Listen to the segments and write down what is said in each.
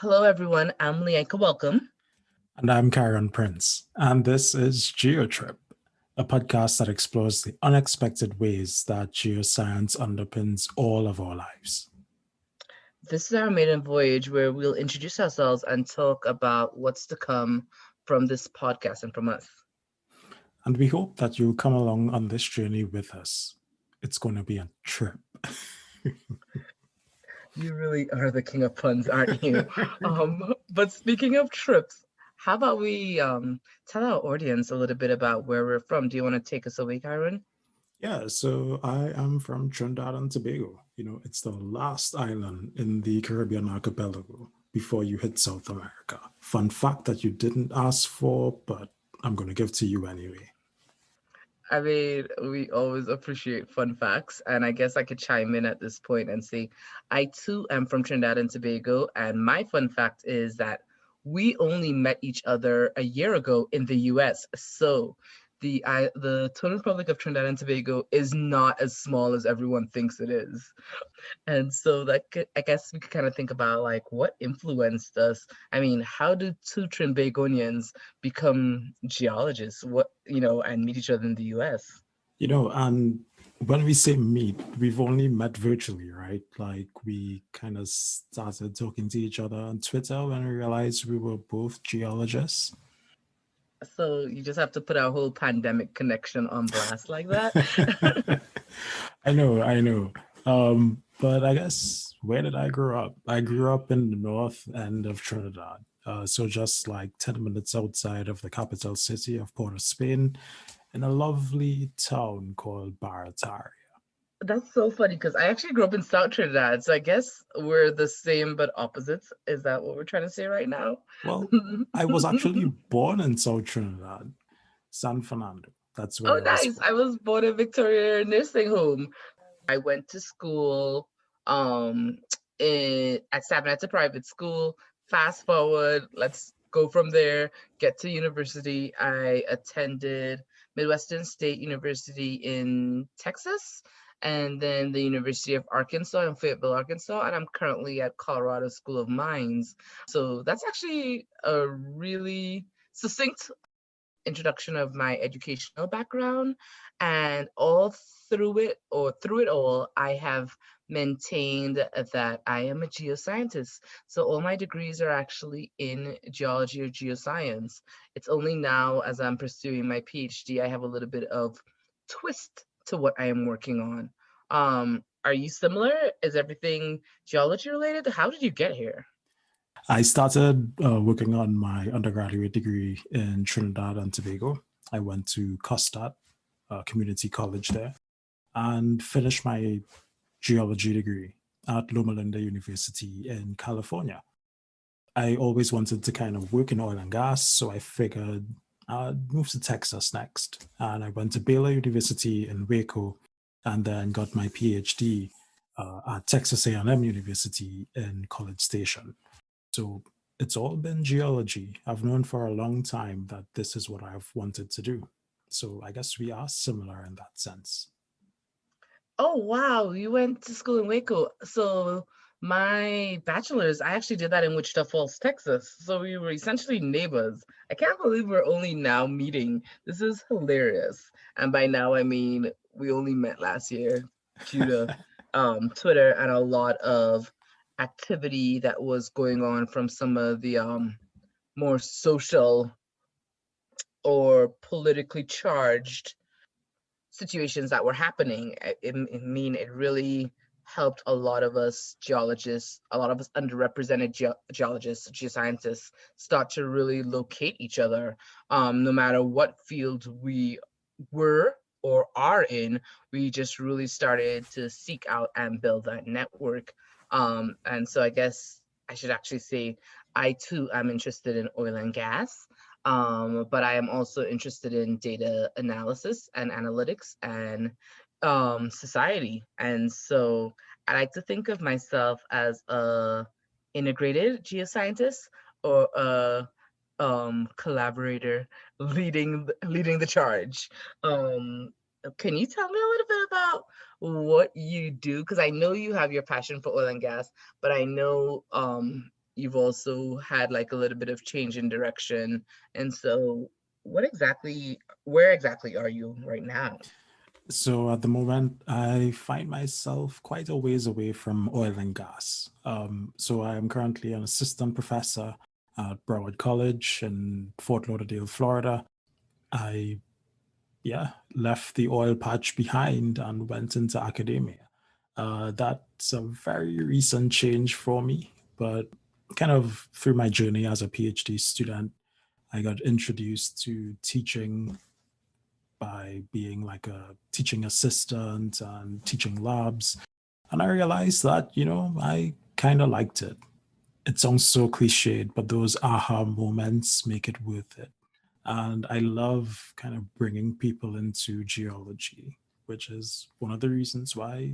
Hello, everyone. I'm Leiaka. Welcome. And I'm Kieron Prince, and this is GeoTrip, a podcast that explores the unexpected ways that geoscience underpins all of our lives. This is our maiden voyage where we'll introduce ourselves and talk about what's to come from this podcast and from us. And we hope that you'll come along on this journey with us. It's going to be a trip. You really are the king of puns, aren't you? But speaking of trips, how about we tell our audience a little bit about where we're from? Do you want to take us away, Kyron? Yeah, so I am from Trinidad and Tobago. It's the last island in the Caribbean archipelago before you hit South America. Fun fact that you didn't ask for, but I'm going to give to you anyway. I mean, we always appreciate fun facts, and I guess I could chime in at this point and say, I too am from Trinidad and Tobago, and my fun fact is that we only met each other a year ago in the U.S. So the Total Republic of Trinidad and Tobago is not as small as everyone thinks it is. And so I guess we could kind of think about like what influenced us. I mean, how do two Trinbagonians become geologists? And meet each other in the U.S. And when we say meet, we've only met virtually, right? Like we kind of started talking to each other on Twitter when we realized we were both geologists. So you just have to put our whole pandemic connection on blast like that. I know. But I guess where did I grow up? I grew up in the north end of Trinidad. So just like 10 minutes outside of the capital city of Port of Spain, in a lovely town called Barataria. That's so funny because I actually grew up in South Trinidad, so I guess we're the same but opposites. Is that what we're trying to say right now? Well, I was actually born in South Trinidad, San Fernando. That's Oh, where I was nice. born. I was born in Victoria Nursing Home. I went to school um at Savannah, a private school. Fast forward, let's go from there, get to university. I attended Midwestern State University in Texas and then the University of Arkansas in Fayetteville, Arkansas, and I'm currently at Colorado School of Mines. So that's actually a really succinct introduction of my educational background, and all through it all I have maintained that I am a geoscientist. So all my degrees are actually in geology or geoscience. It's only now as I'm pursuing my PhD I have a little bit of twist to what I am working on. Are you similar? Is everything geology related? How did you get here? I started working on my undergraduate degree in Trinidad and Tobago. I went to Costad, community college there, and finished my geology degree at Loma Linda University in California. I always wanted to kind of work in oil and gas, so I figured I'd move to Texas next. And I went to Baylor University in Waco and then got my PhD at Texas A&M University in College Station. So it's all been geology. I've known for a long time that this is what I've wanted to do. So I guess we are similar in that sense. Oh, wow. You went to school in Waco. So my bachelor's, I actually did that in Wichita Falls, Texas. So we were essentially neighbors. I can't believe we're only now meeting. This is hilarious. And by now, I mean, we only met last year due to Twitter and a lot of activity that was going on from some of the more social or politically charged situations that were happening. I mean, it really helped a lot of us geologists, a lot of us underrepresented geologists, geoscientists, start to really locate each other. No matter what field we were or are in, we just really started to seek out and build that network. And so I guess I should actually say I too am interested in oil and gas. But I am also interested in data analysis and analytics and society. And so I like to think of myself as a integrated geoscientist or a collaborator leading the charge. Um, can you tell me a little bit about what you do? Because I know you have your passion for oil and gas, but I know you've also had like a little bit of change in direction. And so where exactly are you right now? So at the moment, I find myself quite a ways away from oil and gas. So I am currently an assistant professor at Broward College in Fort Lauderdale, Florida. I, yeah, left the oil patch behind and went into academia. That's a very recent change for me, but kind of through my journey as a PhD student, I got introduced to teaching by being like a teaching assistant and teaching labs. And I realized that, I kind of liked it. It sounds so cliched, but those aha moments make it worth it. And I love kind of bringing people into geology, which is one of the reasons why,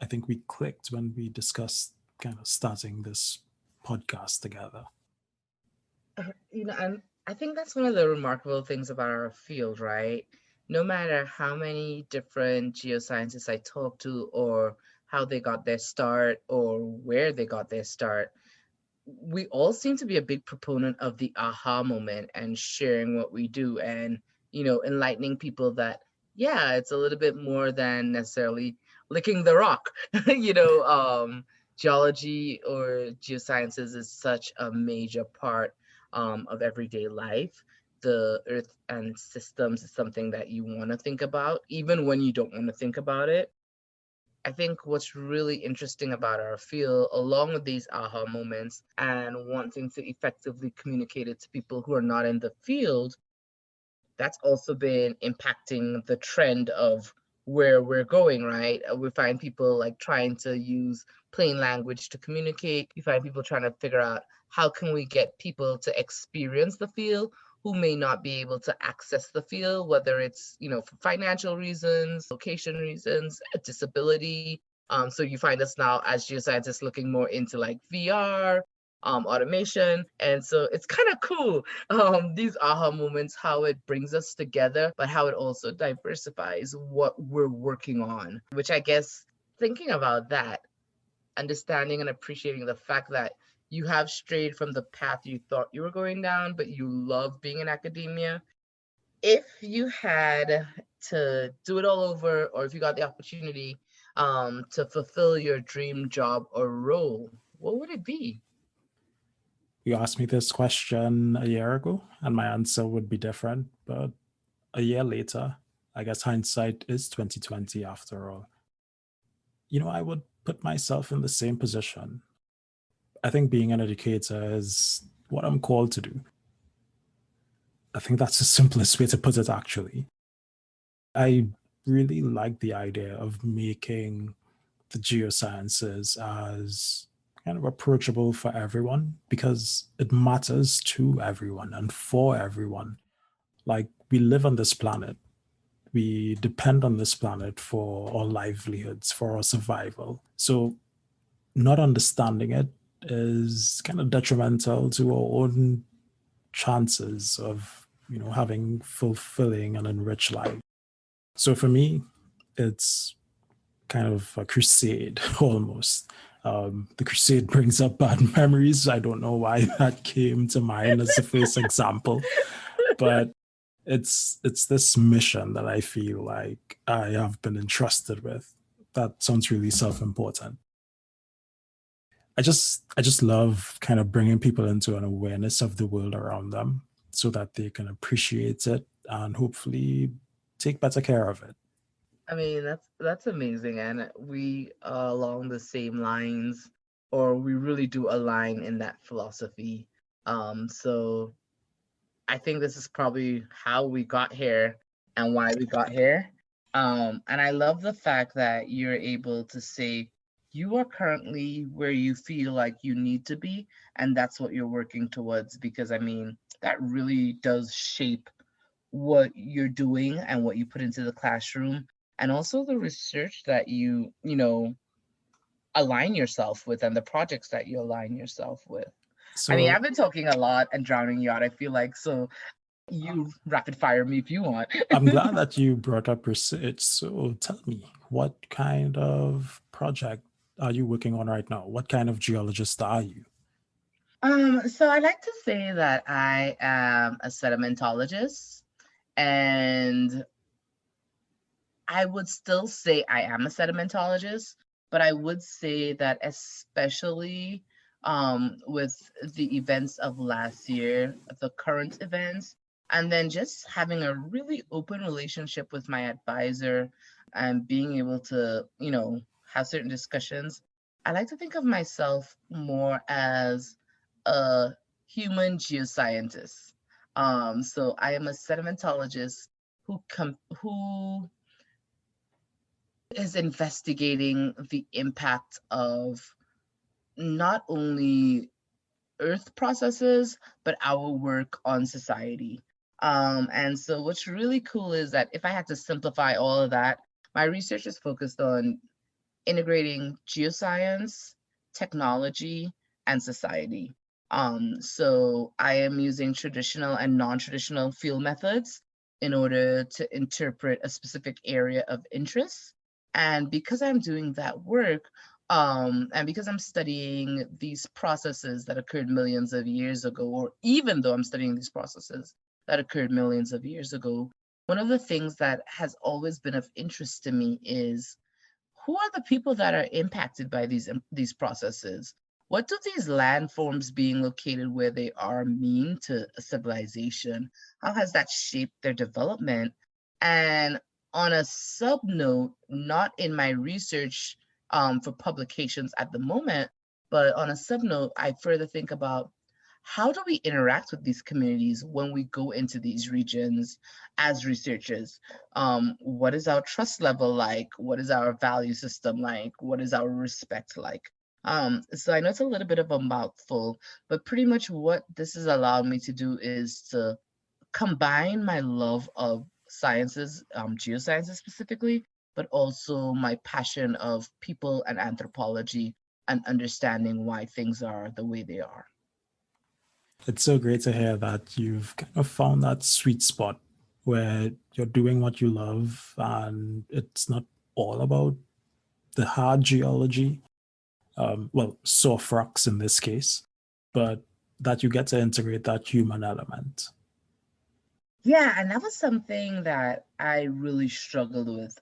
I think we clicked when we discussed kind of starting this podcast together. And I think that's one of the remarkable things about our field, right? No matter how many different geoscientists I talk to, or how they got their start, or where they got their start, we all seem to be a big proponent of the aha moment and sharing what we do, and enlightening people that, yeah, it's a little bit more than necessarily licking the rock. Geology or geosciences is such a major part of everyday life. The earth and systems is something that you want to think about even when you don't want to think about it. I think what's really interesting about our field, along with these aha moments and wanting to effectively communicate it to people who are not in the field, that's also been impacting the trend of where we're going, right? We find people like trying to use plain language to communicate. We find people trying to figure out how can we get people to experience the field who may not be able to access the field, whether it's, for financial reasons, location reasons, disability. So you find us now as geoscientists looking more into like VR, automation. And so it's kind of cool, these aha moments, how it brings us together, but how it also diversifies what we're working on, which I guess, thinking about that, understanding and appreciating the fact that you have strayed from the path you thought you were going down, but you love being in academia. If you had to do it all over, or if you got the opportunity to fulfill your dream job or role, what would it be? You asked me this question a year ago, and my answer would be different. But a year later, I guess hindsight is 2020 after all. I would put myself in the same position. I think being an educator is what I'm called to do. I think that's the simplest way to put it, actually. I really like the idea of making the geosciences as kind of approachable for everyone because it matters to everyone and for everyone. Like, we live on this planet, we depend on this planet for our livelihoods, for our survival. So, not understanding it is kind of detrimental to our own chances of, having fulfilling and enriched life. So for me, it's kind of a crusade almost. The crusade brings up bad memories. I don't know why that came to mind as the first example, but it's this mission that I feel like I have been entrusted with. That sounds really self-important. I just love kind of bringing people into an awareness of the world around them so that they can appreciate it and hopefully take better care of it. I mean, that's amazing, and we are along the same lines, or we really do align in that philosophy. So I think this is probably how we got here and why we got here. And I love the fact that you're able to say you are currently where you feel like you need to be, and that's what you're working towards. Because I mean, that really does shape what you're doing and what you put into the classroom, and also the research that you align yourself with, and the projects that you align yourself with. I mean, So I've been talking a lot and drowning you out, I feel like, so you rapid fire me if you want. I'm glad that you brought up research. So tell me, what kind of project are you working on right now? What kind of geologist are you? So I like to say that I am a sedimentologist, and I would still say I am a sedimentologist, but I would say that especially with the events of last year, the current events, and then just having a really open relationship with my advisor and being able to, have certain discussions, I like to think of myself more as a human geoscientist. So I am a sedimentologist who is investigating the impact of not only earth processes but our work on society. And so what's really cool is that if I had to simplify all of that, my research is focused on integrating geoscience, technology, and society. So I am using traditional and non-traditional field methods in order to interpret a specific area of interest. And because I'm doing that work, and because I'm studying these processes that occurred millions of years ago, or even though I'm studying these processes that occurred millions of years ago, one of the things that has always been of interest to me is who are the people that are impacted by these processes? What do these landforms being located where they are mean to a civilization? How has that shaped their development? And on a sub note, not in my research for publications at the moment, but on a sub note, I further think about how do we interact with these communities when we go into these regions as researchers? What is our trust level like? What is our value system like? What is our respect like? So I know it's a little bit of a mouthful, but pretty much what this has allowed me to do is to combine my love of sciences, geosciences specifically, but also my passion of people and anthropology and understanding why things are the way they are. It's so great to hear that you've kind of found that sweet spot where you're doing what you love and it's not all about the hard geology, well, soft rocks in this case, but that you get to integrate that human element. Yeah, and that was something that I really struggled with.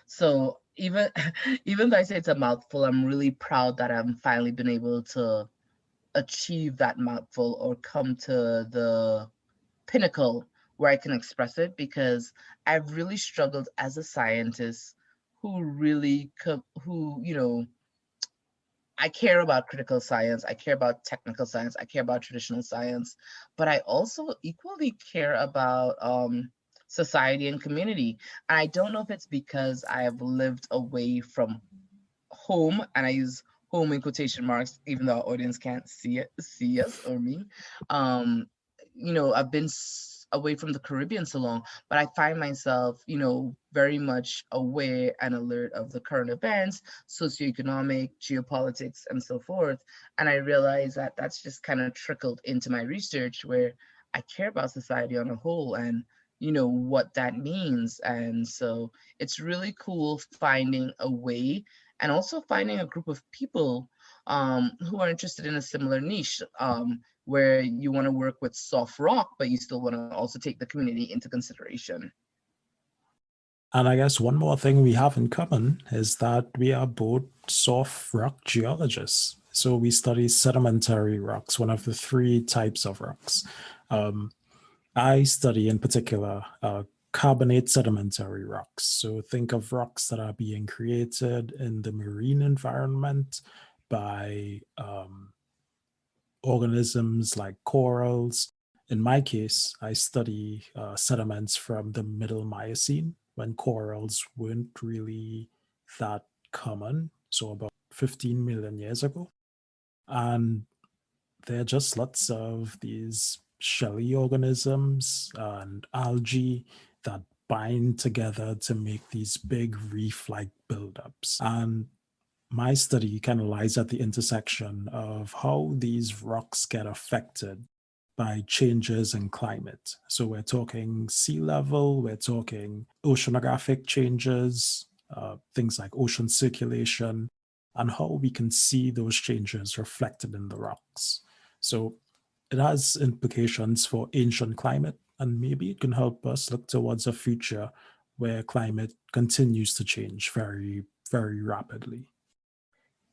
So even even though I say it's a mouthful, I'm really proud that I've finally been able to achieve that mouthful or come to the pinnacle where I can express it because I've really struggled as a scientist who really who, I care about critical science, I care about technical science, I care about traditional science, but I also equally care about society and community. And I don't know if it's because I have lived away from home, and I use home in quotation marks, even though our audience can't see us or me. Um, I've been away from the Caribbean so long, but I find myself, very much aware and alert of the current events, socioeconomic, geopolitics, and so forth. And I realize that that's just kind of trickled into my research where I care about society on a whole and what that means. And so it's really cool finding a way and also finding a group of people who are interested in a similar niche where you want to work with soft rock, but you still want to also take the community into consideration. And I guess one more thing we have in common is that we are both soft rock geologists. So we study sedimentary rocks, one of the three types of rocks. Um, I study in particular carbonate sedimentary rocks. So think of rocks that are being created in the marine environment by organisms like corals. In my case, I study sediments from the middle Miocene when corals weren't really that common, so about 15 million years ago. And there are just lots of these shelly organisms and algae that bind together to make these big reef like buildups. And my study kind of lies at the intersection of how these rocks get affected by changes in climate. So we're talking sea level, we're talking oceanographic changes, things like ocean circulation, and how we can see those changes reflected in the rocks. So it has implications for ancient climate, and maybe it can help us look towards a future where climate continues to change very, very rapidly.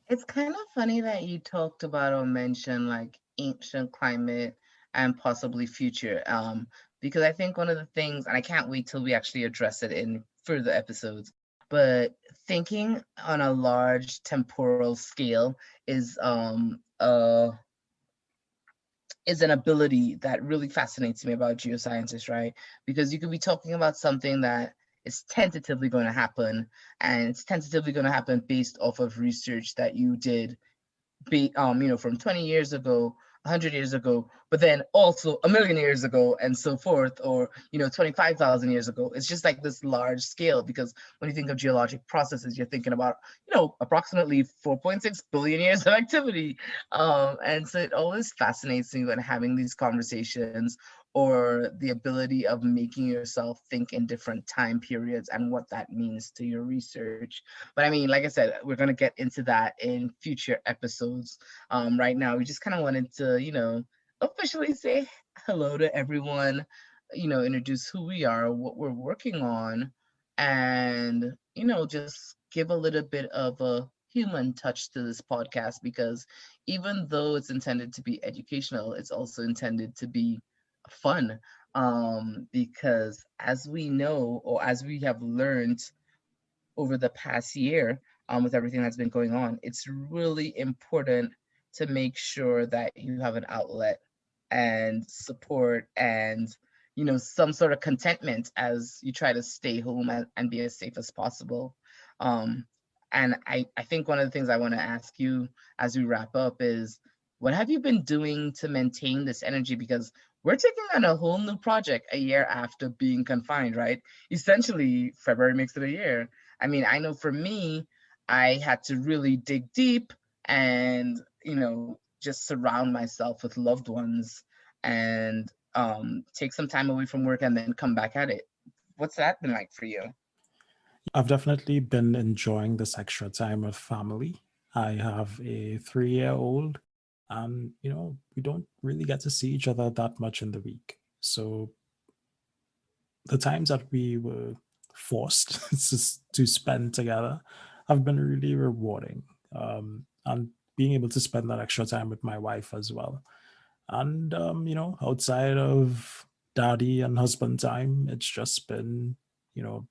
It's kind of funny that you talked about or mentioned like ancient climate and possibly future. Because I think one of the things, and I can't wait till we actually address it in further episodes, but thinking on a large temporal scale is an ability that really fascinates me about geoscientists, right? Because you could be talking about something that is tentatively going to happen, and it's tentatively going to happen based off of research that you did from 20 years ago, 100 years ago, but then also a million years ago and so forth, or 25,000 years ago. It's just like this large scale, because when you think of geologic processes, you're thinking about approximately 4.6 billion years of activity. And so it always fascinates me when having these conversations, or the ability of making yourself think in different time periods and what that means to your research. But I mean, like I said, we're going to get into that in future episodes. Right now, we just kind of wanted to, officially say hello to everyone, introduce who we are, what we're working on, and, just give a little bit of a human touch to this podcast, because even though it's intended to be educational, it's also intended to be fun. Because as we know, or as we have learned over the past year, with everything that's been going on, it's really important to make sure that you have an outlet and support and some sort of contentment as you try to stay home and be as safe as possible. Um, and I think one of the things I want to ask you as we wrap up is, what have you been doing to maintain this energy? Because we're taking on a whole new project a year after being confined, right? Essentially, February makes it a year. I mean, I know for me, I had to really dig deep and, just surround myself with loved ones, and take some time away from work and then come back at it. What's that been like for you? I've definitely been enjoying this extra time with family. I have a 3-year-old, and we don't really get to see each other that much in the week. So the times that we were forced to spend together have been really rewarding. And being able to spend that extra time with my wife as well. And, outside of daddy and husband time, it's just been, you know,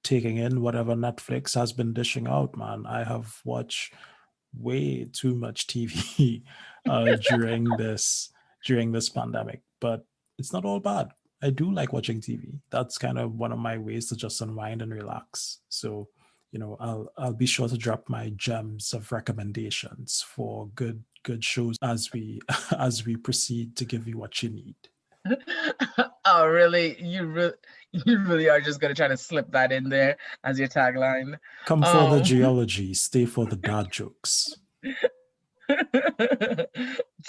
taking in whatever Netflix has been dishing out, man. I have watched way too much TV during this pandemic, but it's not all bad. I do like watching TV. That's kind of one of my ways to just unwind and relax. So, I'll be sure to drop my gems of recommendations for good shows as we as we proceed to give you what you need. Oh, really? You really are just gonna try to slip that in there as your tagline? Come for the Um, geology, stay for the dad jokes.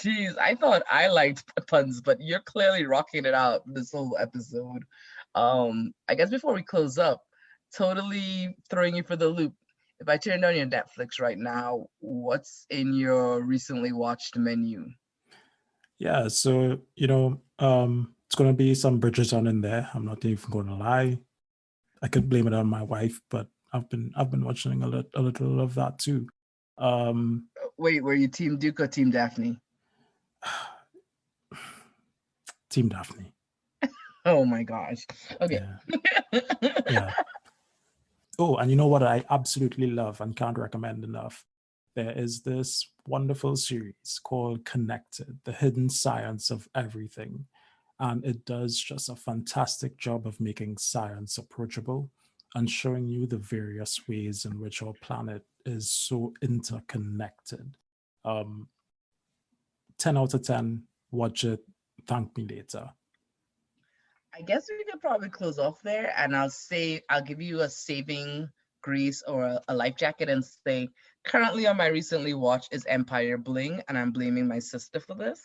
Jeez, I thought I liked puns, but you're clearly rocking it out this whole episode. I guess before we close up, totally throwing you for the loop. If I turned on your Netflix right now, what's in your recently watched menu? Yeah, so it's gonna be some Bridgerton in there. I'm not even gonna lie. I could blame it on my wife, but I've been watching a little of that too. Um, Wait, were you Team Duke or Team Daphne? Team Daphne. Oh my gosh. Okay. Yeah, yeah. Oh, and you know what I absolutely love and can't recommend enough? There is this wonderful series called Connected, The Hidden Science of Everything. And it does just a fantastic job of making science approachable and showing you the various ways in which our planet is so interconnected. Um, 10 out of 10, watch it, thank me later. I guess we could probably close off there, and I'll give you a saving grace or a life jacket and say, currently on my recently watched is Empire Bling, and I'm blaming my sister for this.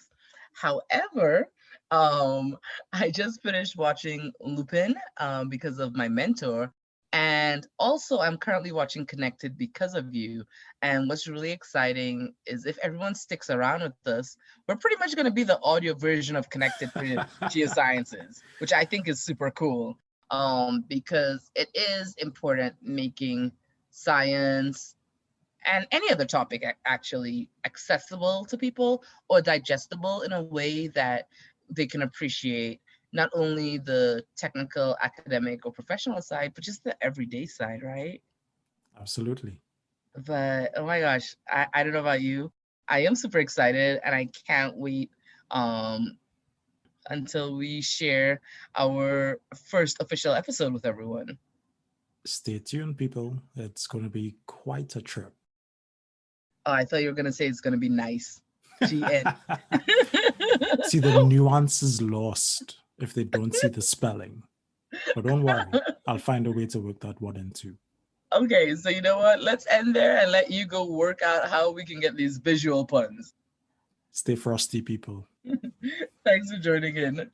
However, um, I just finished watching Lupin because of my mentor, And also, I'm currently watching Connected because of you. And what's really exciting is if everyone sticks around with us, we're pretty much going to be the audio version of Connected for geosciences, which I think is super cool, because it is important making science and any other topic actually accessible to people or digestible in a way that they can appreciate not only the technical, academic, or professional side, but just the everyday side, right? Absolutely. But oh my gosh, I don't know about you. I am super excited and I can't wait um, until we share our first official episode with everyone. Stay tuned, people. It's going to be quite a trip. Oh, I thought you were going to say it's going to be nice. GN. See, the nuance is lost if they don't see the spelling. But don't worry, I'll find a way to work that one in too. Okay, so you know what? Let's end there and let you go work out how we can get these visual puns. Stay frosty, people. Thanks for joining in.